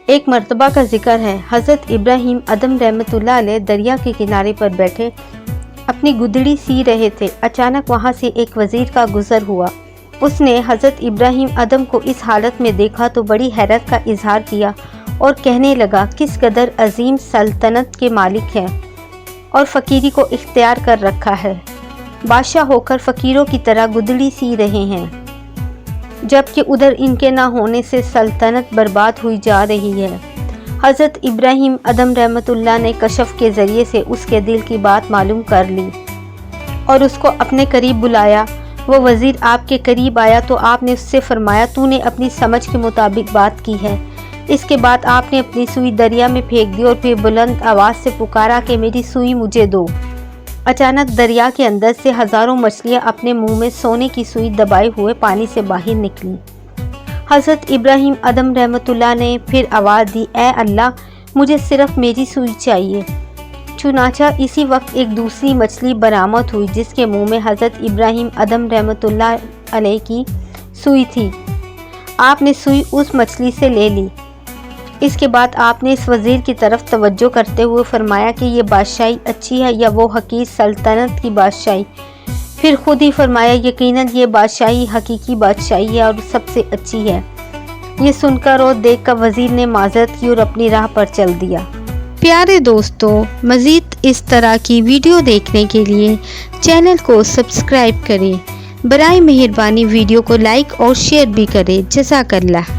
ایک مرتبہ کا ذکر ہے، حضرت ابراہیم ادم رحمۃ اللہ علیہ دریا کے کنارے پر بیٹھے اپنی گدڑی سی رہے تھے۔ اچانک وہاں سے ایک وزیر کا گزر ہوا۔ اس نے حضرت ابراہیم ادم کو اس حالت میں دیکھا تو بڑی حیرت کا اظہار کیا اور کہنے لگا، کس قدر عظیم سلطنت کے مالک ہیں اور فقیری کو اختیار کر رکھا ہے۔ بادشاہ ہو کر فقیروں کی طرح گدڑی سی رہے ہیں، جبکہ ادھر ان کے نہ ہونے سے سلطنت برباد ہوئی جا رہی ہے۔ حضرت ابراہیم ادم رحمۃ اللہ نے کشف کے ذریعے سے اس کے دل کی بات معلوم کر لی اور اس کو اپنے قریب بلایا۔ وہ وزیر آپ کے قریب آیا تو آپ نے اس سے فرمایا، تو نے اپنی سمجھ کے مطابق بات کی ہے۔ اس کے بعد آپ نے اپنی سوئی دریا میں پھینک دی اور پھر بلند آواز سے پکارا کہ میری سوئی مجھے دو۔ اچانک دریا کے اندر سے ہزاروں مچھلیاں اپنے منہ میں سونے کی سوئی دبائے ہوئے پانی سے باہر نکلیں۔ حضرت ابراہیم ادم رحمۃ اللہ نے پھر آواز دی، اے اللہ، مجھے صرف میری سوئی چاہیے۔ چنانچہ اسی وقت ایک دوسری مچھلی برآمد ہوئی جس کے منہ میں حضرت ابراہیم ادم رحمۃ اللہ علیہ کی سوئی تھی۔ آپ نے سوئی اس مچھلی سے لے لی۔ اس کے بعد آپ نے اس وزیر کی طرف توجہ کرتے ہوئے فرمایا کہ یہ بادشاہی اچھی ہے یا وہ حقیر سلطنت کی بادشاہی؟ پھر خود ہی فرمایا، یقیناً یہ بادشاہی حقیقی بادشاہی ہے اور سب سے اچھی ہے۔ یہ سن کر اور دیکھ کر وزیر نے معذرت کی اور اپنی راہ پر چل دیا۔ پیارے دوستو، مزید اس طرح کی ویڈیو دیکھنے کے لیے چینل کو سبسکرائب کریں۔ برائے مہربانی ویڈیو کو لائک اور شیئر بھی کریں۔ جزاک اللہ۔